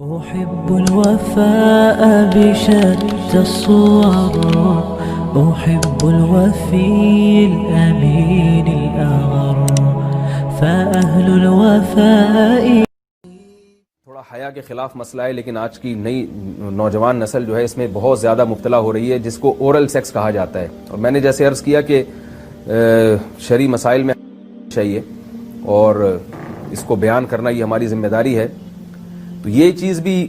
أحب الوفاء بشتى الصور، أحب الوفي الأمين الأغر، فأهل الوفاء. تھوڑا حیا کے خلاف مسئلہ ہے، لیکن آج کی نئی نوجوان نسل جو ہے اس میں بہت زیادہ مبتلا ہو رہی ہے، جس کو اورل سیکس کہا جاتا ہے. اور میں نے جیسے عرض کیا کہ شرعی مسائل میں چاہیے اور اس کو بیان کرنا یہ ہماری ذمہ داری ہے. تو یہ چیز بھی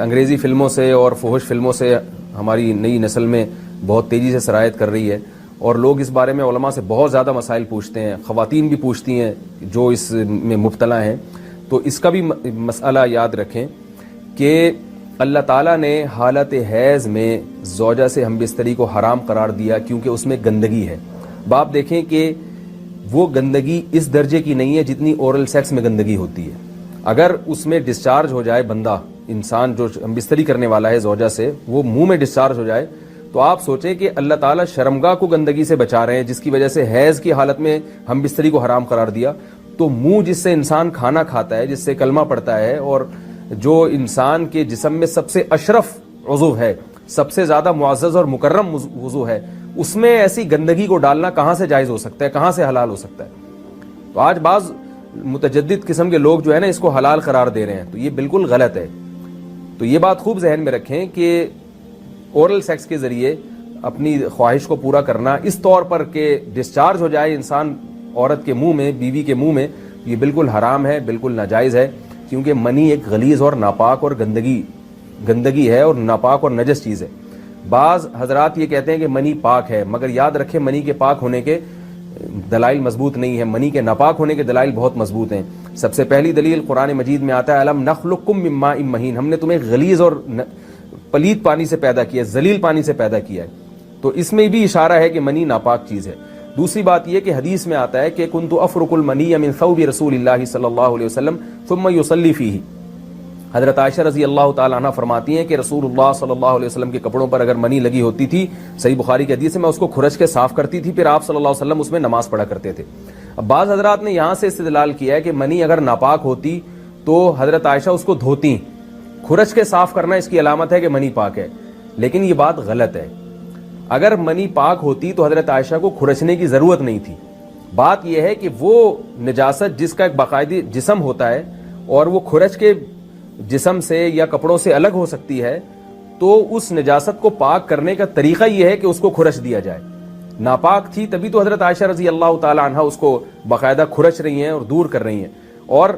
انگریزی فلموں سے اور فحش فلموں سے ہماری نئی نسل میں بہت تیزی سے سرایت کر رہی ہے، اور لوگ اس بارے میں علماء سے بہت زیادہ مسائل پوچھتے ہیں، خواتین بھی پوچھتی ہیں جو اس میں مبتلا ہیں. تو اس کا بھی مسئلہ یاد رکھیں کہ اللہ تعالیٰ نے حالت حیض میں زوجہ سے ہم بستری کو حرام قرار دیا کیونکہ اس میں گندگی ہے. باپ دیکھیں کہ وہ گندگی اس درجے کی نہیں ہے جتنی اورل سیکس میں گندگی ہوتی ہے. اگر اس میں ڈسچارج ہو جائے بندہ، انسان جو ہم بستری کرنے والا ہے زوجہ سے، وہ منہ میں ڈسچارج ہو جائے، تو آپ سوچیں کہ اللہ تعالیٰ شرمگاہ کو گندگی سے بچا رہے ہیں، جس کی وجہ سے حیض کی حالت میں ہم بستری کو حرام قرار دیا. تو منہ جس سے انسان کھانا کھاتا ہے، جس سے کلمہ پڑتا ہے، اور جو انسان کے جسم میں سب سے اشرف عضو ہے، سب سے زیادہ معزز اور مکرم عضو ہے، اس میں ایسی گندگی کو ڈالنا کہاں سے جائز ہو سکتا ہے، کہاں سے حلال ہو سکتا ہے؟ تو آج بعض متجدد قسم کے لوگ جو ہے نا اس کو حلال قرار دے رہے ہیں، تو یہ بالکل غلط ہے. تو یہ بات خوب ذہن میں رکھیں کہ اورل سیکس کے ذریعے اپنی خواہش کو پورا کرنا اس طور پر کہ ڈسچارج ہو جائے انسان عورت کے منہ میں، بیوی کے منہ میں، یہ بالکل حرام ہے، بالکل ناجائز ہے. کیونکہ منی ایک غلیظ اور ناپاک اور گندگی ہے، اور ناپاک اور نجس چیز ہے. بعض حضرات یہ کہتے ہیں کہ منی پاک ہے، مگر یاد رکھیں منی کے پاک ہونے کے دلائل مضبوط نہیں ہیں، منی کے ناپاک ہونے کے دلائل بہت مضبوط ہیں. سب سے پہلی دلیل قرآن مجید میں آتا ہے الم نخلقکم من ماء مہین، ہم نے تمہیں غلیظ اور پلید پانی سے پیدا کیا ہے، ذلیل پانی سے پیدا کیا ہے. تو اس میں بھی اشارہ ہے کہ منی ناپاک چیز ہے. دوسری بات یہ کہ حدیث میں آتا ہے کہ کنت افرق المنی من ثوب رسول اللہ صلی اللہ علیہ وسلم ثم یصلی فیہ. حضرت عائشہ رضی اللہ تعالی عنہ فرماتی ہیں کہ رسول اللہ صلی اللہ علیہ وسلم کے کپڑوں پر اگر منی لگی ہوتی تھی، صحیح بخاری کی حدیث ہے، میں اس کو کھرچ کے صاف کرتی تھی، پھر آپ صلی اللہ علیہ وسلم اس میں نماز پڑھا کرتے تھے. اب بعض حضرات نے یہاں سے استدلال کیا ہے کہ منی اگر ناپاک ہوتی تو حضرت عائشہ اس کو دھوتی، کھرچ کے صاف کرنا اس کی علامت ہے کہ منی پاک ہے. لیکن یہ بات غلط ہے. اگر منی پاک ہوتی تو حضرت عائشہ کو کھرچنے کی ضرورت نہیں تھی. بات یہ ہے کہ وہ نجاست جس کا ایک باقاعدی جسم ہوتا ہے اور وہ کھرچ کے جسم سے یا کپڑوں سے الگ ہو سکتی ہے، تو اس نجاست کو پاک کرنے کا طریقہ یہ ہے کہ اس کو کھرچ دیا جائے. ناپاک تھی تبھی تو حضرت عائشہ رضی اللہ تعالی عنہ اس کو باقاعدہ کھرچ رہی ہیں اور دور کر رہی ہیں. اور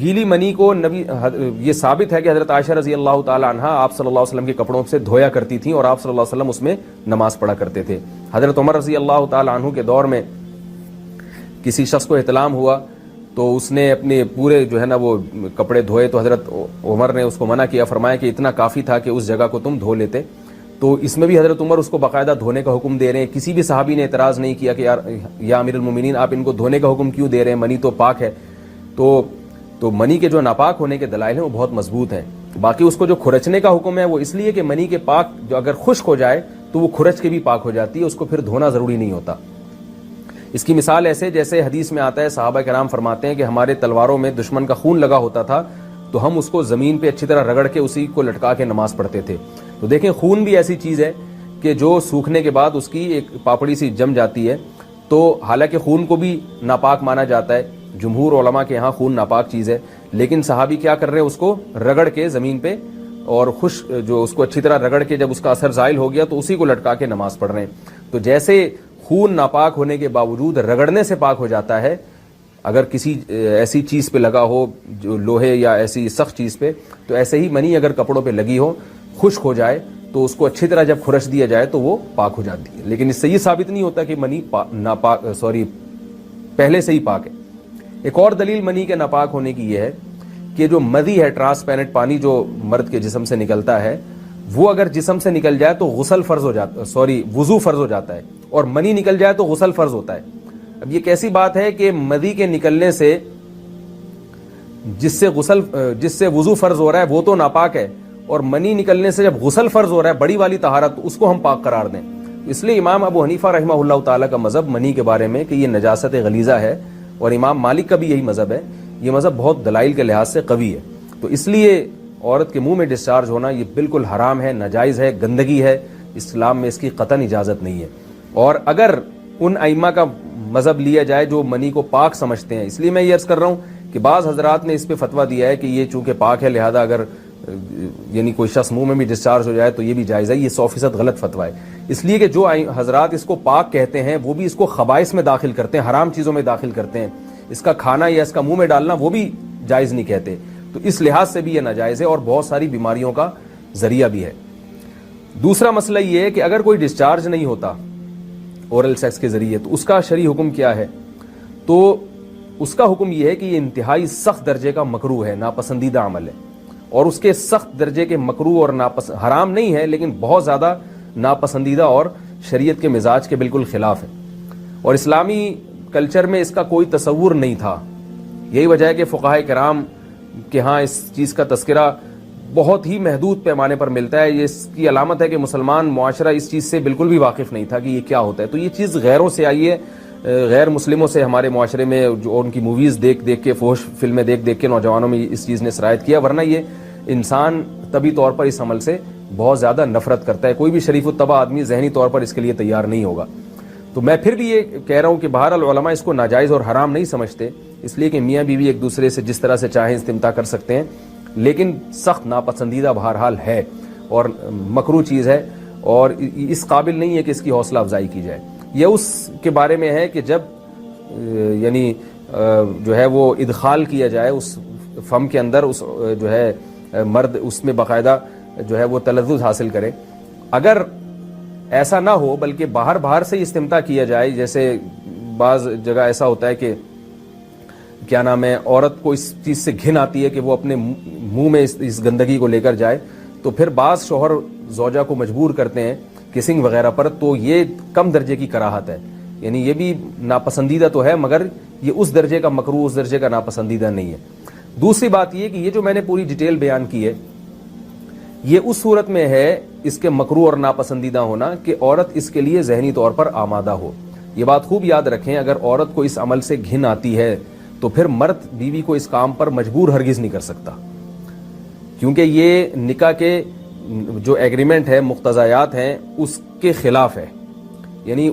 گیلی منی کو یہ ثابت ہے کہ حضرت عائشہ رضی اللہ تعالی عنہ آپ صلی اللہ علیہ وسلم کے کپڑوں سے دھویا کرتی تھیں اور آپ صلی اللہ علیہ وسلم اس میں نماز پڑھا کرتے تھے. حضرت عمر رضی اللہ تعالی عنہ کے دور میں کسی شخص کو احتلام ہوا تو اس نے اپنے پورے جو ہے نا وہ کپڑے دھوئے، تو حضرت عمر نے اس کو منع کیا، فرمایا کہ اتنا کافی تھا کہ اس جگہ کو تم دھو لیتے. تو اس میں بھی حضرت عمر اس کو باقاعدہ دھونے کا حکم دے رہے ہیں. کسی بھی صحابی نے اعتراض نہیں کیا کہ یا امیر المومنین آپ ان کو دھونے کا حکم کیوں دے رہے ہیں، منی تو پاک ہے. تو منی کے جو ناپاک ہونے کے دلائل ہیں وہ بہت مضبوط ہیں. باقی اس کو جو کھرچنے کا حکم ہے وہ اس لیے کہ منی کے پاک جو اگر خشک ہو جائے تو وہ کھرچ کے بھی پاک ہو جاتی ہے، اس کو پھر دھونا ضروری نہیں ہوتا. اس کی مثال ایسے جیسے حدیث میں آتا ہے، صحابہ کرام فرماتے ہیں کہ ہمارے تلواروں میں دشمن کا خون لگا ہوتا تھا تو ہم اس کو زمین پہ اچھی طرح رگڑ کے اسی کو لٹکا کے نماز پڑھتے تھے. تو دیکھیں خون بھی ایسی چیز ہے کہ جو سوکھنے کے بعد اس کی ایک پاپڑی سی جم جاتی ہے. تو حالانکہ خون کو بھی ناپاک مانا جاتا ہے، جمہور علماء کے ہاں خون ناپاک چیز ہے، لیکن صحابی کیا کر رہے ہیں، اس کو رگڑ کے زمین پہ اور جو اس کو اچھی طرح رگڑ کے جب اس کا اثر زائل ہو گیا تو اسی کو لٹکا کے نماز پڑھ رہے ہیں. تو جیسے خون ناپاک ہونے کے باوجود رگڑنے سے پاک ہو جاتا ہے، اگر کسی ایسی چیز پہ لگا ہو جو لوہے یا ایسی سخت چیز پہ، تو ایسے ہی منی اگر کپڑوں پہ لگی ہو، خشک ہو جائے تو اس کو اچھی طرح جب کھرچ دیا جائے تو وہ پاک ہو جاتی ہے. لیکن اس سے یہ ثابت نہیں ہوتا کہ منی پہلے سے ہی پاک ہے. ایک اور دلیل منی کے ناپاک ہونے کی یہ ہے کہ جو مدی ہے، ٹرانسپیرنٹ پانی جو مرد کے جسم سے نکلتا ہے، وہ اگر جسم سے نکل جائے تو وضو فرض ہو جاتا ہے، اور منی نکل جائے تو غسل فرض ہوتا ہے. اب یہ کیسی بات ہے کہ مدی کے نکلنے سے جس سے وضو فرض ہو رہا ہے وہ تو ناپاک ہے، اور منی نکلنے سے جب غسل فرض ہو رہا ہے بڑی والی طہارت، اس کو ہم پاک قرار دیں. اس لیے امام ابو حنیفہ رحمہ اللہ تعالیٰ کا مذہب منی کے بارے میں کہ یہ نجاست غلیظہ ہے، اور امام مالک کا بھی یہی مذہب ہے. یہ مذہب بہت دلائل کے لحاظ سے قوی ہے. تو اس لیے عورت کے منہ میں ڈسچارج ہونا یہ بالکل حرام ہے, ناجائز ہے, گندگی ہے, اسلام میں اس کی قطعاً اجازت نہیں ہے. اور اگر ان ائمہ کا مذہب لیا جائے جو منی کو پاک سمجھتے ہیں, اس لیے میں یہ عرض کر رہا ہوں کہ بعض حضرات نے اس پہ فتویٰ دیا ہے کہ یہ چونکہ پاک ہے لہذا اگر یعنی کوئی شخص منہ میں بھی ڈسچارج ہو جائے تو یہ بھی جائز ہے. یہ 100% غلط فتویٰ ہے, اس لیے کہ جو حضرات اس کو پاک کہتے ہیں وہ بھی اس کو خبائث میں داخل کرتے ہیں, حرام چیزوں میں داخل کرتے ہیں. اس کا کھانا یا اس کا منہ میں ڈالنا وہ بھی جائز نہیں کہتے, تو اس لحاظ سے بھی یہ ناجائز ہے اور بہت ساری بیماریوں کا ذریعہ بھی ہے. دوسرا مسئلہ یہ ہے کہ اگر کوئی ڈسچارج نہیں ہوتا اورل سیکس کے ذریعے تو اس کا شرعی حکم کیا ہے؟ تو اس کا حکم یہ ہے کہ یہ انتہائی سخت درجے کا مکروہ ہے, ناپسندیدہ عمل ہے, اور اس کے سخت درجے کے مکروہ اور حرام نہیں ہے لیکن بہت زیادہ ناپسندیدہ اور شریعت کے مزاج کے بالکل خلاف ہے, اور اسلامی کلچر میں اس کا کوئی تصور نہیں تھا. یہی وجہ ہے کہ فقہائے کرام کے ہاں اس چیز کا تذکرہ بہت ہی محدود پیمانے پر ملتا ہے. یہ اس کی علامت ہے کہ مسلمان معاشرہ اس چیز سے بالکل بھی واقف نہیں تھا کہ یہ کیا ہوتا ہے. تو یہ چیز غیروں سے آئی ہے, غیر مسلموں سے ہمارے معاشرے میں, جو ان کی موویز دیکھ دیکھ کے, فحش فلمیں دیکھ دیکھ کے نوجوانوں میں اس چیز نے سرایت کیا, ورنہ یہ انسان طبی طور پر اس عمل سے بہت زیادہ نفرت کرتا ہے. کوئی بھی شریف الطبع آدمی ذہنی طور پر اس کے لیے تیار نہیں ہوگا. تو میں پھر بھی یہ کہہ رہا ہوں کہ بہرحال علماء اس کو ناجائز اور حرام نہیں سمجھتے, اس لیے کہ میاں بیوی ایک دوسرے سے جس طرح سے چاہیں استمتاع کر سکتے ہیں, لیکن سخت ناپسندیدہ بہرحال ہے اور مکروہ چیز ہے, اور اس قابل نہیں ہے کہ اس کی حوصلہ افزائی کی جائے. یہ اس کے بارے میں ہے کہ جب یعنی جو ہے وہ ادخال کیا جائے اس فم کے اندر, اس جو ہے مرد اس میں باقاعدہ جو ہے وہ تلذذ حاصل کرے. اگر ایسا نہ ہو بلکہ باہر سے استمتاع کیا جائے, جیسے بعض جگہ ایسا ہوتا ہے کہ کیا نام ہے, عورت کو اس چیز سے گھن آتی ہے کہ وہ اپنے منہ میں اس گندگی کو لے کر جائے, تو پھر بعض شوہر زوجہ کو مجبور کرتے ہیں کسنگ وغیرہ پر, تو یہ کم درجے کی کراہت ہے. یعنی یہ بھی ناپسندیدہ تو ہے مگر یہ اس درجے کا مکروہ, اس درجے کا ناپسندیدہ نہیں ہے. دوسری بات یہ کہ یہ جو میں نے پوری ڈیٹیل بیان کی ہے یہ اس صورت میں ہے اس کے مکروہ اور ناپسندیدہ ہونا کہ عورت اس کے لیے ذہنی طور پر آمادہ ہو. یہ بات خوب یاد رکھیں, اگر عورت کو اس عمل سے گھن آتی ہے تو پھر مرد بیوی کو اس کام پر مجبور ہرگز نہیں کر سکتا, کیونکہ یہ نکاح کے جو ایگریمنٹ ہے, مقتضیات ہیں, اس کے خلاف ہے. یعنی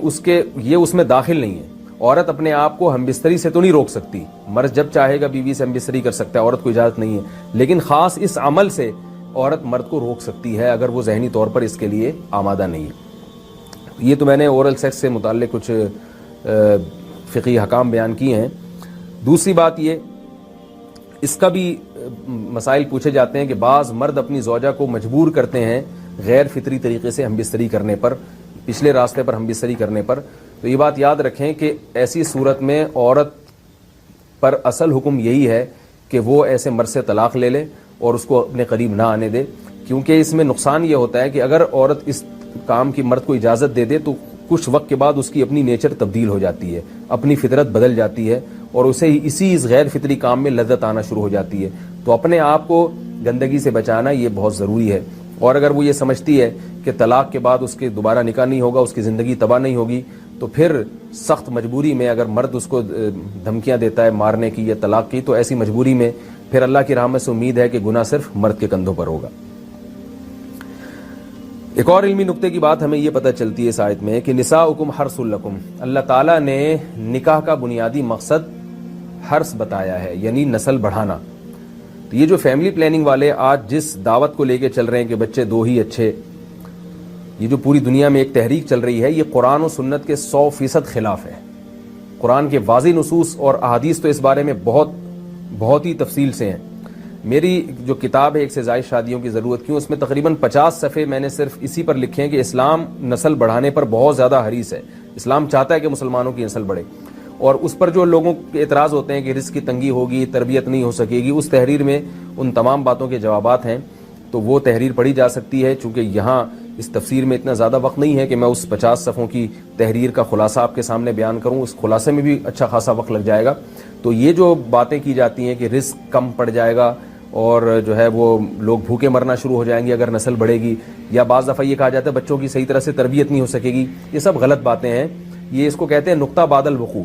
یہ اس میں داخل نہیں ہے. عورت اپنے آپ کو ہم بستری سے تو نہیں روک سکتی, مرد جب چاہے گا بیوی سے ہم بستری کر سکتا ہے, عورت کو اجازت نہیں ہے, لیکن خاص اس عمل سے عورت مرد کو روک سکتی ہے اگر وہ ذہنی طور پر اس کے لیے آمادہ نہیں ہے. یہ تو میں نے اورل سیکس سے متعلق کچھ فقہی احکام بیان کیے ہیں. دوسری بات یہ, اس کا بھی مسائل پوچھے جاتے ہیں کہ بعض مرد اپنی زوجہ کو مجبور کرتے ہیں غیر فطری طریقے سے ہم بستری کرنے پر, پچھلے راستے پر ہم بستری کرنے پر. تو یہ بات یاد رکھیں کہ ایسی صورت میں عورت پر اصل حکم یہی ہے کہ وہ ایسے مرد سے طلاق لے لے اور اس کو اپنے قریب نہ آنے دے, کیونکہ اس میں نقصان یہ ہوتا ہے کہ اگر عورت اس کام کی مرد کو اجازت دے دے تو کچھ وقت کے بعد اس کی اپنی نیچر تبدیل ہو جاتی ہے, اپنی فطرت بدل جاتی ہے, اور اسے اسی اس غیر فطری کام میں لذت آنا شروع ہو جاتی ہے. تو اپنے آپ کو گندگی سے بچانا یہ بہت ضروری ہے. اور اگر وہ یہ سمجھتی ہے کہ طلاق کے بعد اس کے دوبارہ نکاح نہیں ہوگا, اس کی زندگی تباہ نہیں ہوگی, تو پھر سخت مجبوری میں اگر مرد اس کو دھمکیاں دیتا ہے مارنے کی یا طلاق کی, تو ایسی مجبوری میں پھر اللہ کی رحمت سے امید ہے کہ گناہ صرف مرد کے کندھوں پر ہوگا. ایک اور علمی نقطے کی بات ہمیں یہ پتہ چلتی ہے اس آیت میں کہ نساؤکم حرث لکم, اللہ تعالیٰ نے نکاح کا بنیادی مقصد حرث بتایا ہے, یعنی نسل بڑھانا. تو یہ جو فیملی پلاننگ والے آج جس دعوت کو لے کے چل رہے ہیں کہ بچے 2 ہی اچھے, یہ جو پوری دنیا میں ایک تحریک چل رہی ہے, یہ قرآن و سنت کے 100% خلاف ہے. قرآن کے واضح نصوص اور احادیث تو اس بارے میں بہت ہی تفصیل سے ہیں. میری جو کتاب ہے ایک سے زائد شادیوں کی ضرورت کیوں, اس میں تقریباً 50 صفحے میں نے صرف اسی پر لکھے ہیں کہ اسلام نسل بڑھانے پر بہت زیادہ حریص ہے. اسلام چاہتا ہے کہ مسلمانوں کی نسل بڑھے, اور اس پر جو لوگوں کے اعتراض ہوتے ہیں کہ رزق کی تنگی ہوگی, تربیت نہیں ہو سکے گی, اس تحریر میں ان تمام باتوں کے جوابات ہیں. تو وہ تحریر پڑھی جا سکتی ہے, چونکہ یہاں اس تفسیر میں اتنا زیادہ وقت نہیں ہے کہ میں اس 50 صفحوں کی تحریر کا خلاصہ آپ کے سامنے بیان کروں. اس خلاصے میں بھی اچھا خاصا وقت لگ جائے گا. تو یہ جو باتیں کی جاتی ہیں کہ رزق کم پڑ جائے گا اور جو ہے وہ لوگ بھوکے مرنا شروع ہو جائیں گے اگر نسل بڑھے گی, یا بعض دفعہ یہ کہا جاتا ہے بچوں کی صحیح طرح سے تربیت نہیں ہو سکے گی, یہ سب غلط باتیں ہیں. یہ اس کو کہتے ہیں نقطہ بعد الوقوع,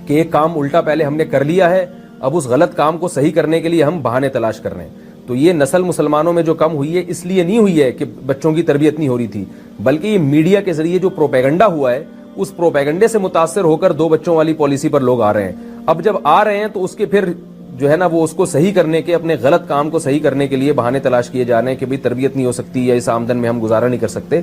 کہ ایک کام الٹا پہلے ہم نے کر لیا ہے, اب اس غلط کام کو صحیح کرنے کے لیے ہم بہانے تلاش کر رہے ہیں. تو تو یہ نسل مسلمانوں میں جو کم ہوئی ہے اس لیے نہیں ہوئی ہے کہ بچوں کی تربیت نہیں ہو رہی تھی، بلکہ یہ میڈیا کے ذریعے جو پروپیگنڈا ہوا ہے اس پروپیگنڈے سے متاثر ہو کر 2 بچوں والی پالیسی پر لوگ آ رہے ہیں. اب جب آ رہے ہیں تو اس کے پھر جو ہے نا وہ اس کو صحیح کرنے کے، اپنے غلط کام کو صحیح کرنے کے لیے بہانے تلاش کیے جا رہے ہیں کہ بھئی تربیت نہیں ہو سکتی یا اس آمدن میں ہم گزارا نہیں کر سکتے.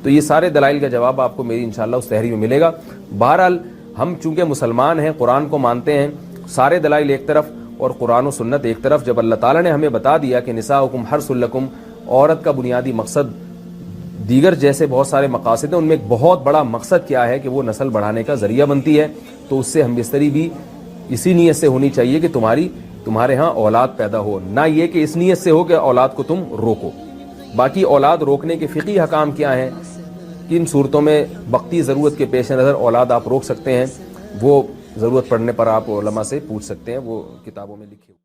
تو یہ سارے دلائل کا جواب آپ کو میری انشاءاللہ اس تحریر میں ملے گا. بہرحال ہم چونکہ مسلمان ہیں، قرآن کو مانتے ہیں، سارے دلائل ایک طرف اور قرآن و سنت ایک طرف. جب اللہ تعالیٰ نے ہمیں بتا دیا کہ نساؤکم حرث لکم، عورت کا بنیادی مقصد دیگر جیسے بہت سارے مقاصد ہیں، ان میں ایک بہت بڑا مقصد کیا ہے کہ وہ نسل بڑھانے کا ذریعہ بنتی ہے، تو اس سے ہم بستری بھی اسی نیت سے ہونی چاہیے کہ تمہارے ہاں اولاد پیدا ہو، نہ یہ کہ اس نیت سے ہو کہ اولاد کو تم روکو. باقی اولاد روکنے کے فقہی حکام کیا ہیں، کن صورتوں میں وقتی ضرورت کے پیش نظر اولاد آپ روک سکتے ہیں، وہ ضرورت پڑنے پر آپ علماء سے پوچھ سکتے ہیں، وہ کتابوں میں لکھے ہوئے.